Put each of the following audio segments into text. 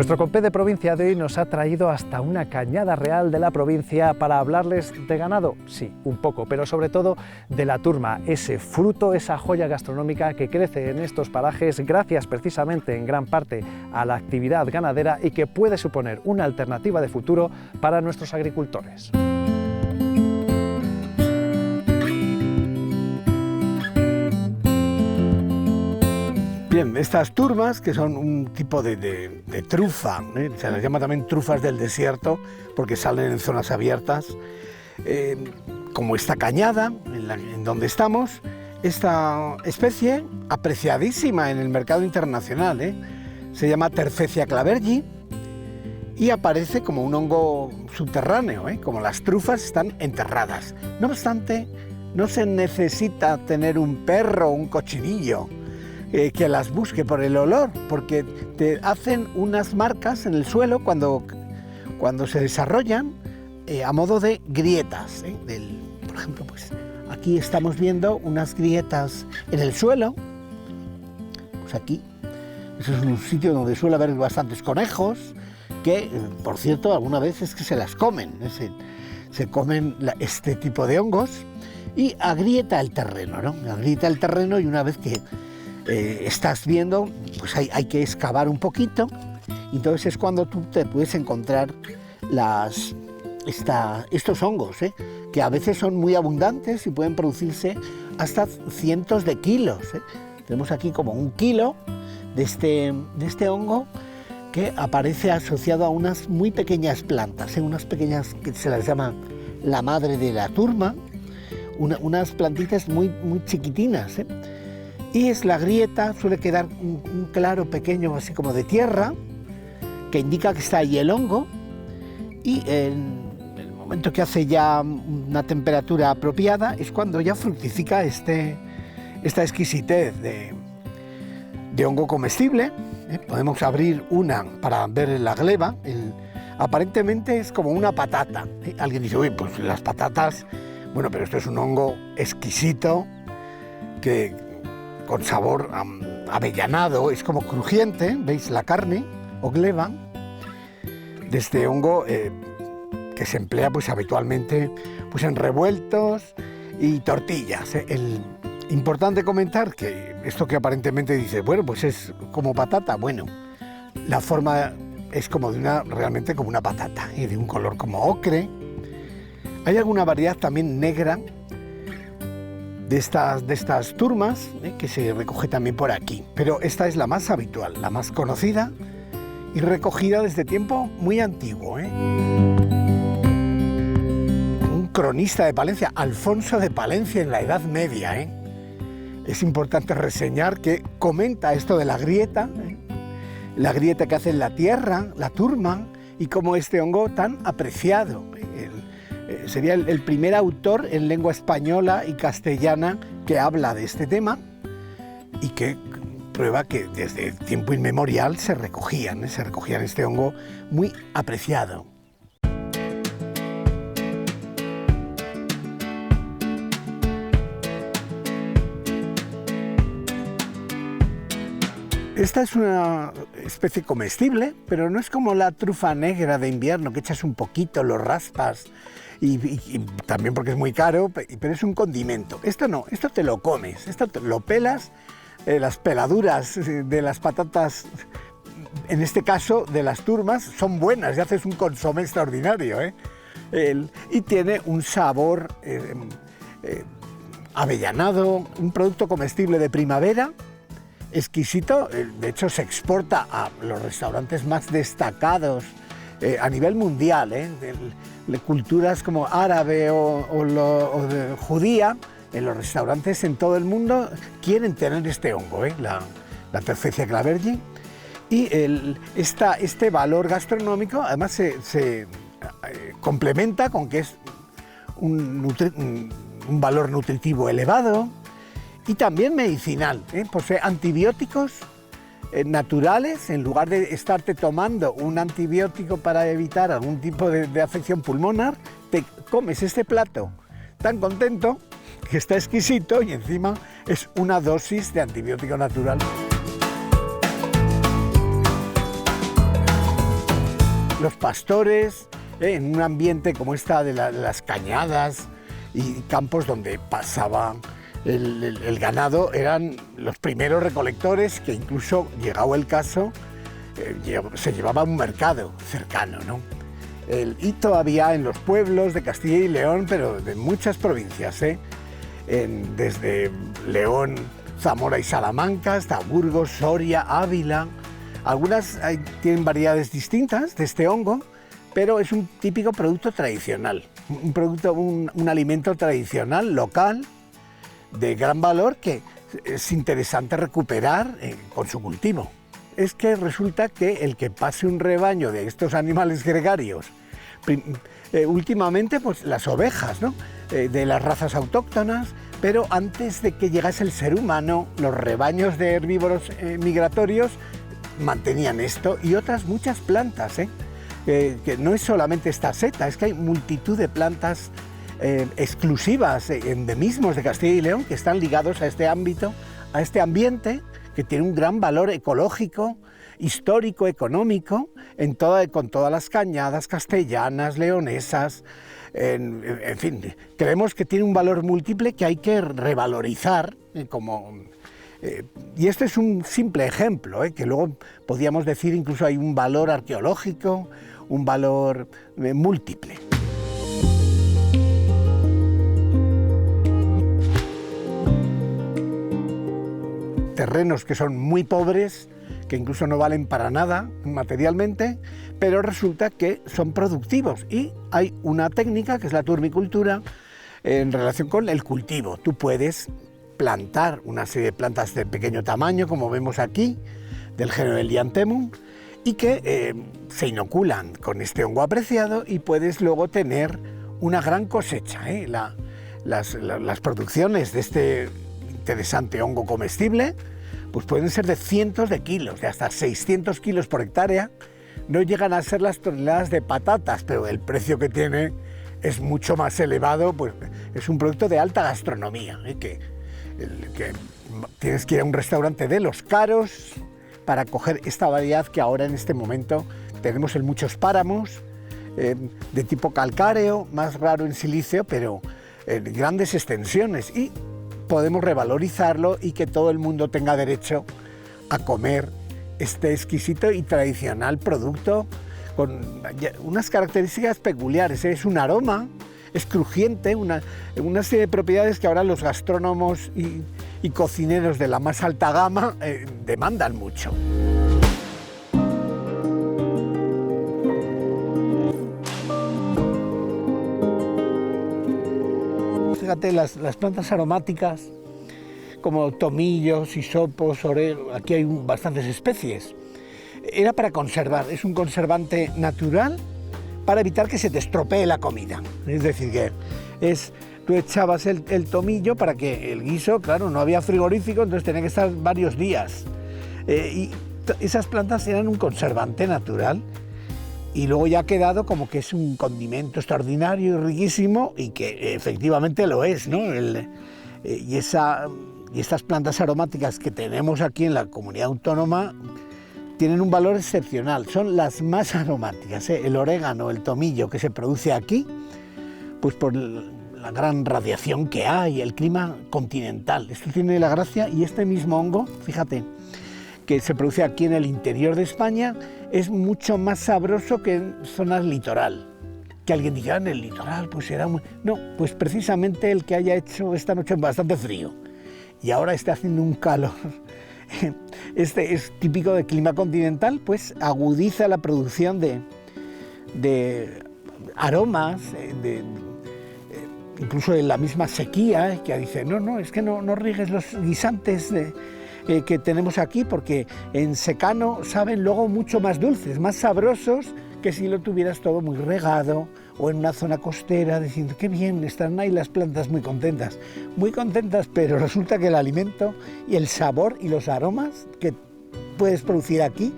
Nuestro compé de provincia de hoy nos ha traído hasta una cañada real de la provincia para hablarles de ganado, sí, un poco, pero sobre todo de la turma, ese fruto, esa joya gastronómica que crece en estos parajes gracias precisamente en gran parte a la actividad ganadera y que puede suponer una alternativa de futuro para nuestros agricultores. Bien, estas turmas, que son un tipo de trufa, se les llama también trufas del desierto porque salen en zonas abiertas, como esta cañada en donde estamos, esta especie apreciadísima en el mercado internacional, se llama Terfecia clavergi y aparece como un hongo subterráneo, como las trufas están enterradas. No obstante, no se necesita tener un perro o un cochinillo que las busque por el olor, porque te hacen unas marcas en el suelo cuando se desarrollan a modo de grietas. Por ejemplo, pues aquí estamos viendo unas grietas en el suelo, pues aquí, eso es un sitio donde suele haber bastantes conejos, que, por cierto, alguna vez es que se las comen, se comen este tipo de hongos y agrieta el terreno, ¿no? Agrieta el terreno y una vez que estás viendo, pues hay que excavar un poquito, y entonces es cuando tú te puedes encontrar estos hongos, que a veces son muy abundantes y pueden producirse hasta cientos de kilos. Tenemos aquí como 1 kilo de este hongo que aparece asociado a unas muy pequeñas plantas, unas pequeñas que se las llama la madre de la turma, unas plantitas muy, muy chiquitinas, y es la grieta, suele quedar un claro pequeño así como de tierra, que indica que está ahí el hongo, y en el momento que hace ya una temperatura apropiada es cuando ya fructifica esta exquisitez de hongo comestible. Podemos abrir una para ver la gleba, aparentemente es como una patata. Alguien dice, uy, pues las patatas, bueno, pero esto es un hongo exquisito, con sabor avellanado, es como crujiente, ¿veis la carne o gleba de este hongo que se emplea pues habitualmente pues en revueltos y tortillas. Importante comentar que esto que aparentemente dice, bueno, pues es como patata, bueno, la forma es como realmente como una patata, de un color como ocre. Hay alguna variedad también negra de estas turmas, que se recoge también por aquí, pero esta es la más habitual, la más conocida y recogida desde tiempo muy antiguo. Un cronista de Palencia, Alfonso de Palencia, en la Edad Media, es importante reseñar que comenta esto de la grieta que hace en la tierra, la turma, y cómo este hongo tan apreciado. Sería el primer autor en lengua española y castellana que habla de este tema y que prueba que desde tiempo inmemorial se recogían este hongo muy apreciado. Esta es una especie comestible, pero no es como la trufa negra de invierno, que echas un poquito, lo raspas, y también porque es muy caro, pero es un condimento. Esto no, esto te lo comes, esto te lo pelas, las peladuras de las patatas, en este caso de las turmas, son buenas y haces un consomé extraordinario, y tiene un sabor avellanado, un producto comestible de primavera, exquisito. De hecho se exporta a los restaurantes más destacados a nivel mundial, de culturas como árabe o judía. En los restaurantes en todo el mundo quieren tener este hongo, la Terfecia clavergi, y este valor gastronómico además se complementa con que es un valor nutritivo elevado y también medicinal. Posee antibióticos naturales. En lugar de estarte tomando un antibiótico para evitar algún tipo de afección pulmonar, te comes este plato tan contento, que está exquisito, y encima es una dosis de antibiótico natural. los pastores, en un ambiente como esta de las cañadas y campos donde pasaba el ganado, eran los primeros recolectores, que incluso, llegado el caso, se llevaba a un mercado cercano, ¿no? Y todavía en los pueblos de Castilla y León, pero de muchas provincias, desde León, Zamora y Salamanca, hasta Burgos, Soria, Ávila. Algunas tienen variedades distintas de este hongo, pero es un típico producto tradicional, un alimento tradicional, local, de gran valor, que es interesante recuperar con su cultivo. Es que resulta que el que pase un rebaño de estos animales gregarios, últimamente pues las ovejas, ¿no? De las razas autóctonas, pero antes de que llegase el ser humano, los rebaños de herbívoros migratorios mantenían esto y otras muchas plantas, que no es solamente esta seta, es que hay multitud de plantas exclusivas, endemismos de Castilla y León, que están ligados a este ámbito, a este ambiente, que tiene un gran valor ecológico, histórico, económico, con todas las cañadas castellanas, leonesas, en fin, creemos que tiene un valor múltiple que hay que revalorizar, y este es un simple ejemplo, que luego podríamos decir incluso hay un valor arqueológico, un valor múltiple. Terrenos que son muy pobres, que incluso no valen para nada materialmente, pero resulta que son productivos y hay una técnica que es la turmicultura en relación con el cultivo. Tú puedes plantar una serie de plantas de pequeño tamaño, como vemos aquí, del género Helianthemum, y que se inoculan con este hongo apreciado y puedes luego tener una gran cosecha. Las producciones de este interesante hongo comestible pues pueden ser de cientos de kilos, de hasta 600 kilos por hectárea. No llegan a ser las toneladas de patatas, pero el precio que tiene es mucho más elevado, pues es un producto de alta gastronomía, que tienes que ir a un restaurante de los caros para coger esta variedad que ahora en este momento tenemos en muchos páramos, de tipo calcáreo, más raro en silicio, pero en grandes extensiones, y podemos revalorizarlo y que todo el mundo tenga derecho a comer este exquisito y tradicional producto con unas características peculiares. Es un aroma, es crujiente, una serie de propiedades que ahora los gastrónomos y cocineros de la más alta gama demandan mucho. Fíjate, las plantas aromáticas como tomillos, hisopos, orégano, aquí hay bastantes especies. Era para conservar, es un conservante natural para evitar que se te estropee la comida. Es decir, que tú echabas el tomillo para que el guiso, claro, no había frigorífico, entonces tenía que estar varios días. Y esas plantas eran un conservante natural. Y luego ya ha quedado como que es un condimento extraordinario y riquísimo, y que efectivamente lo es, ¿no? Y estas plantas aromáticas que tenemos aquí en la comunidad autónoma tienen un valor excepcional, son las más aromáticas, El orégano, el tomillo que se produce aquí, pues por la gran radiación que hay, el clima continental. Esto tiene la gracia, y este mismo hongo, fíjate, que se produce aquí en el interior de España, es mucho más sabroso que en zonas litoral. Que alguien diga, en el litoral pues será muy... No, pues precisamente el que haya hecho esta noche bastante frío y ahora está haciendo un calor, este es típico de clima continental, pues agudiza la producción de aromas, incluso en la misma sequía, que dice, no, es que no riegues los guisantes que tenemos aquí, porque en secano saben luego mucho más dulces, más sabrosos, que si lo tuvieras todo muy regado o en una zona costera, diciendo, qué bien, están ahí las plantas muy contentas, pero resulta que el alimento y el sabor y los aromas que puedes producir aquí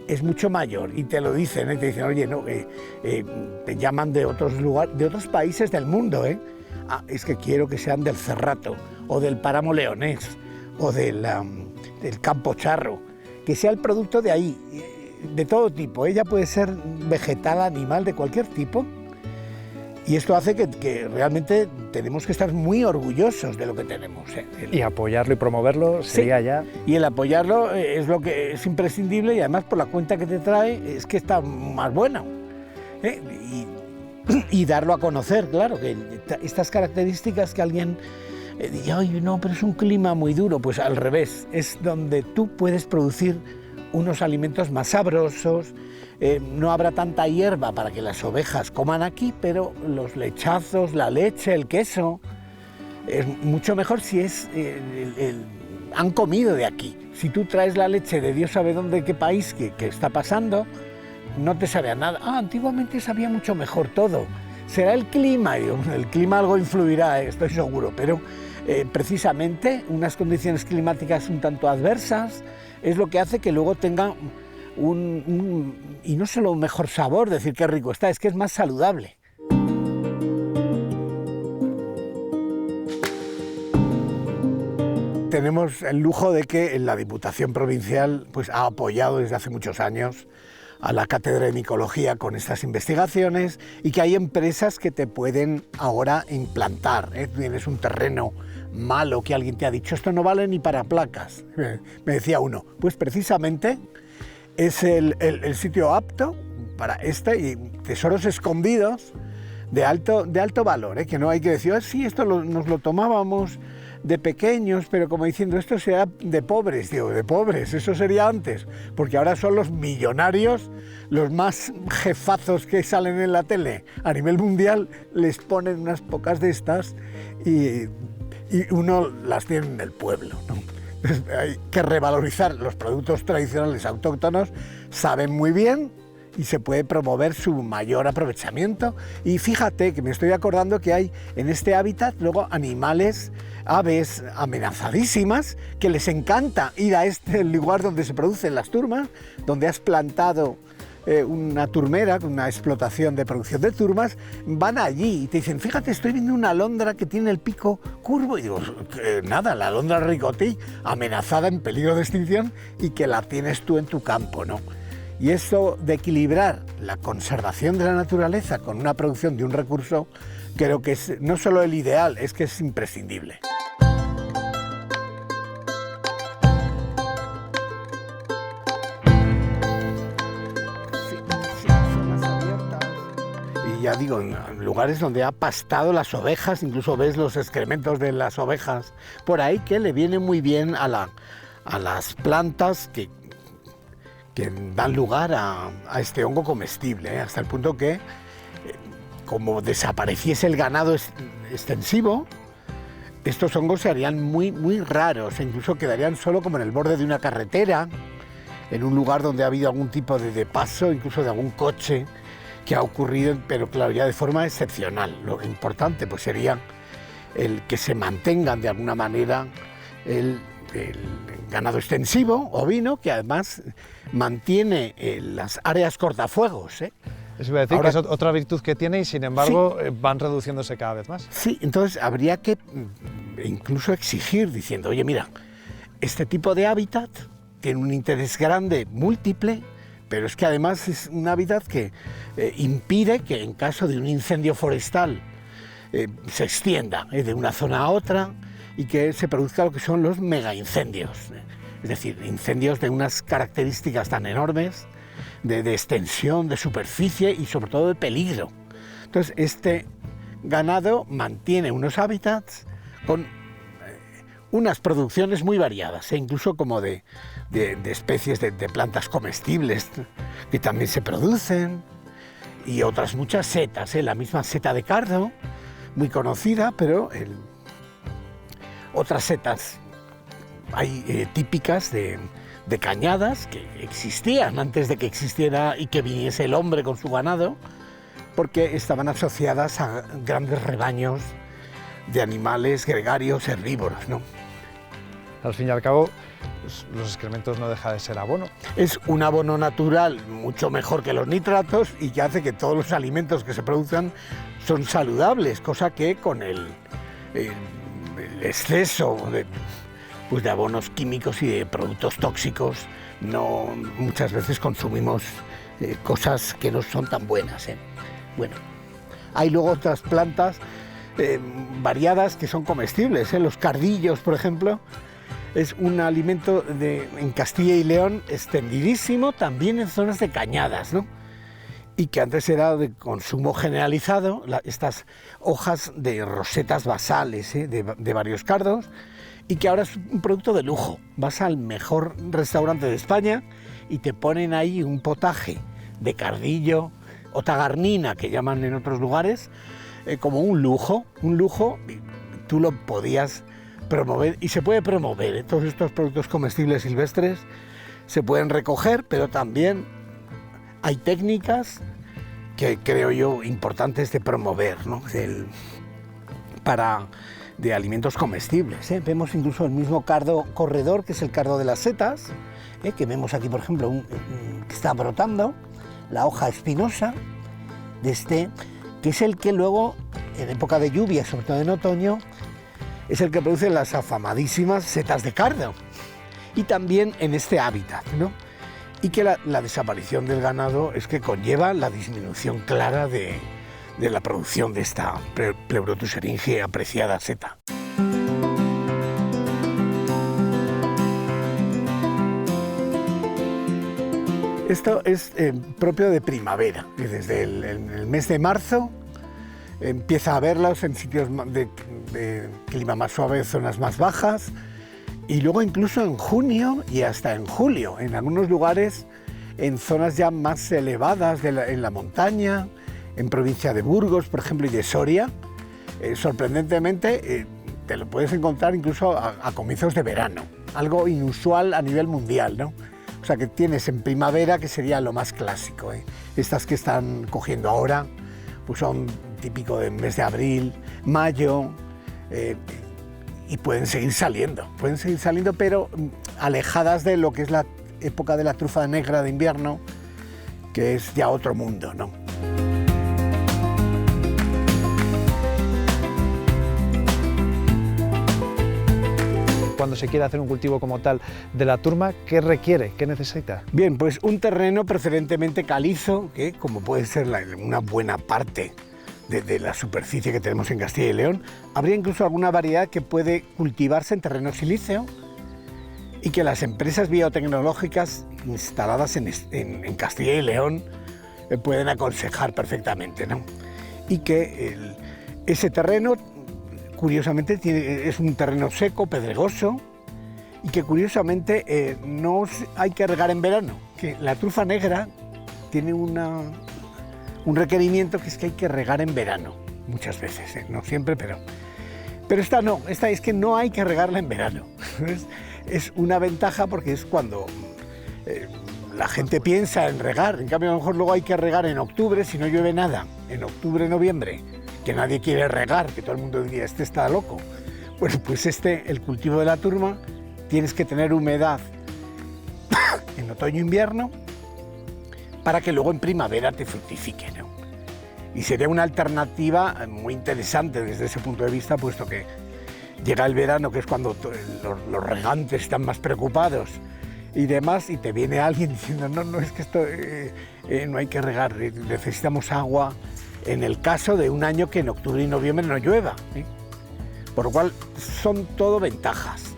es mucho mayor, y te lo dicen, te dicen, oye, no, te llaman de otros lugares, de otros países del mundo, es que quiero que sean del Cerrato, o del páramo leonés, o del Campo Charro, que sea el producto de ahí. de todo tipo, ella puede ser vegetal, animal, de cualquier tipo. Y esto hace que realmente tenemos que estar muy orgullosos de lo que tenemos. Y apoyarlo y promoverlo sería ya... Y el apoyarlo es lo que es imprescindible, y además por la cuenta que te trae es que está más bueno. Y darlo a conocer, claro, que estas características que alguien diga, oye, no, pero es un clima muy duro, pues al revés, es donde tú puedes producir unos alimentos más sabrosos. No habrá tanta hierba para que las ovejas coman aquí, pero los lechazos, la leche, el queso, es mucho mejor si han comido de aquí. Si tú traes la leche de Dios sabe dónde, qué país, que está pasando, no te sabe a nada. Antiguamente sabía mucho mejor todo. Será el clima, el clima algo influirá, estoy seguro, pero precisamente unas condiciones climáticas un tanto adversas es lo que hace que luego tenga y no solo un mejor sabor, decir qué rico está, es que es más saludable. Tenemos el lujo de que la Diputación Provincial pues, ha apoyado desde hace muchos años a la Cátedra de Micología con estas investigaciones, y que hay empresas que te pueden ahora implantar. Tienes un terreno malo que alguien te ha dicho, esto no vale ni para placas. Me decía uno, pues precisamente es el sitio apto para y tesoros escondidos de alto valor, que no hay que decir, sí, esto nos lo tomábamos de pequeños, pero como diciendo, esto será de pobres. Digo, de pobres, eso sería antes, porque ahora son los millonarios, los más jefazos que salen en la tele a nivel mundial, les ponen unas pocas de estas y uno las tiene en el pueblo, ¿no? Hay que revalorizar los productos tradicionales autóctonos, saben muy bien y se puede promover su mayor aprovechamiento. Y fíjate que me estoy acordando que hay en este hábitat luego animales, aves amenazadísimas, que les encanta ir a este lugar donde se producen las turmas, donde has plantado una turmera, una explotación de producción de turmas, van allí y te dicen, fíjate, estoy viendo una alondra que tiene el pico curvo, y digo, nada, la alondra ricotí, amenazada, en peligro de extinción, y que la tienes tú en tu campo, ¿no? Y eso de equilibrar la conservación de la naturaleza con una producción de un recurso, creo que es no solo el ideal, es que es imprescindible. Ya digo, en lugares donde ha pastado las ovejas, incluso ves los excrementos de las ovejas por ahí, que le viene muy bien a las plantas que dan lugar a este hongo comestible, hasta el punto que, como desapareciese el ganado extensivo, estos hongos se harían muy, muy raros, e incluso quedarían solo como en el borde de una carretera, en un lugar donde ha habido algún tipo de paso, incluso de algún coche, que ha ocurrido, pero claro, ya de forma excepcional. Lo importante pues sería el que se mantengan de alguna manera el ganado extensivo, ovino, que además mantiene las áreas cortafuegos. Eso iba a decir. Ahora, que es otra virtud que tiene y sin embargo sí, van reduciéndose cada vez más. Sí, entonces habría que incluso exigir diciendo, oye, mira, este tipo de hábitat tiene un interés grande, múltiple, pero es que además es un hábitat que impide que en caso de un incendio forestal se extienda de una zona a otra y que se produzca lo que son los megaincendios, es decir, incendios de unas características tan enormes de extensión, de superficie y sobre todo de peligro. Entonces este ganado mantiene unos hábitats con unas producciones muy variadas, incluso como de especies de plantas comestibles que también se producen, y otras muchas setas, la misma seta de cardo, muy conocida, pero otras setas hay típicas de cañadas que existían antes de que existiera y que viniese el hombre con su ganado, porque estaban asociadas a grandes rebaños de animales gregarios herbívoros, ¿no? Al fin y al cabo, los excrementos no deja de ser abono. Es un abono natural mucho mejor que los nitratos y que hace que todos los alimentos que se produzcan son saludables, cosa que con el exceso pues de abonos químicos y de productos tóxicos. No, muchas veces consumimos cosas que no son tan buenas. Bueno, hay luego otras plantas variadas que son comestibles. Los cardillos, por ejemplo, es un alimento en Castilla y León extendidísimo, también en zonas de cañadas, ¿no? Y que antes era de consumo generalizado, estas hojas de rosetas basales de varios cardos, y que ahora es un producto de lujo. Vas al mejor restaurante de España y te ponen ahí un potaje de cardillo o tagarnina, que llaman en otros lugares, como un lujo, y tú lo podías promover, y se puede promover. Todos estos productos comestibles silvestres se pueden recoger, pero también hay técnicas que creo yo importantes de promover, ¿no? De alimentos comestibles. Vemos incluso el mismo cardo corredor, que es el cardo de las setas, que vemos aquí, por ejemplo, que está brotando, la hoja espinosa que es el que luego, en época de lluvia, sobre todo en otoño, es el que produce las afamadísimas setas de cardo. Y también en este hábitat, ¿no? Y que la desaparición del ganado es que conlleva la disminución clara de la producción de esta Pleurotus apreciada seta. Esto es propio de primavera, y desde el mes de marzo empieza a verlos en sitios de clima más suave, zonas más bajas, y luego incluso en junio y hasta en julio, en algunos lugares, en zonas ya más elevadas en la montaña, en provincia de Burgos, por ejemplo, y de Soria. Sorprendentemente, te lo puedes encontrar incluso a comienzos de verano, algo inusual a nivel mundial, ¿no? O sea, que tienes en primavera, que sería lo más clásico, ¿eh? Estas que están cogiendo ahora, pues son típico del mes de abril, mayo, y pueden seguir saliendo, pero alejadas de lo que es la época de la trufa negra de invierno, que es ya otro mundo, ¿no? Cuando se quiere hacer un cultivo como tal de la turma, ¿qué requiere? ¿Qué necesita? Bien, pues un terreno preferentemente calizo, que como puede ser una buena parte de la superficie que tenemos en Castilla y León. Habría incluso alguna variedad que puede cultivarse en terreno silíceo y que las empresas biotecnológicas instaladas en Castilla y León pueden aconsejar perfectamente, ¿no? Y que ese terreno, curiosamente, es un terreno seco, pedregoso, y que curiosamente no hay que regar en verano, que la trufa negra tiene un requerimiento, que es que hay que regar en verano, muchas veces, no siempre, pero esta no, esta es que no hay que regarla en verano. Es una ventaja, porque es cuando la gente piensa en regar. En cambio, a lo mejor luego hay que regar en octubre, si no llueve nada, en octubre, noviembre, que nadie quiere regar, que todo el mundo diría, este está loco. Bueno, pues el cultivo de la turma, tienes que tener humedad en otoño-invierno para que luego en primavera te fructifique, ¿no? Y sería una alternativa muy interesante desde ese punto de vista, puesto que llega el verano, que es cuando los regantes están más preocupados y demás, y te viene alguien diciendo, no, es que esto no hay que regar, necesitamos agua, en el caso de un año que en octubre y noviembre no llueva, ¿eh? Por lo cual son todo ventajas,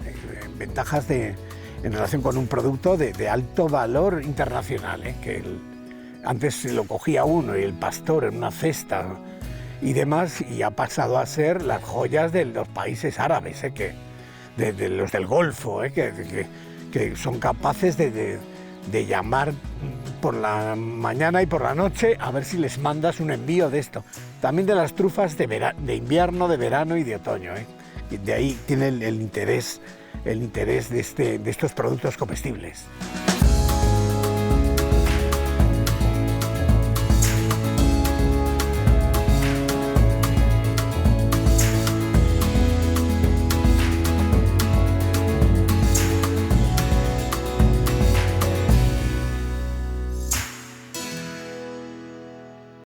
en relación con un producto de alto valor internacional, que antes lo cogía uno y el pastor en una cesta y demás, y ha pasado a ser las joyas de los países árabes, de los del Golfo, que son capaces de llamar por la mañana y por la noche a ver si les mandas un envío de esto. También de las trufas de invierno, de verano y de otoño, Y de ahí tiene el interés de estos productos comestibles.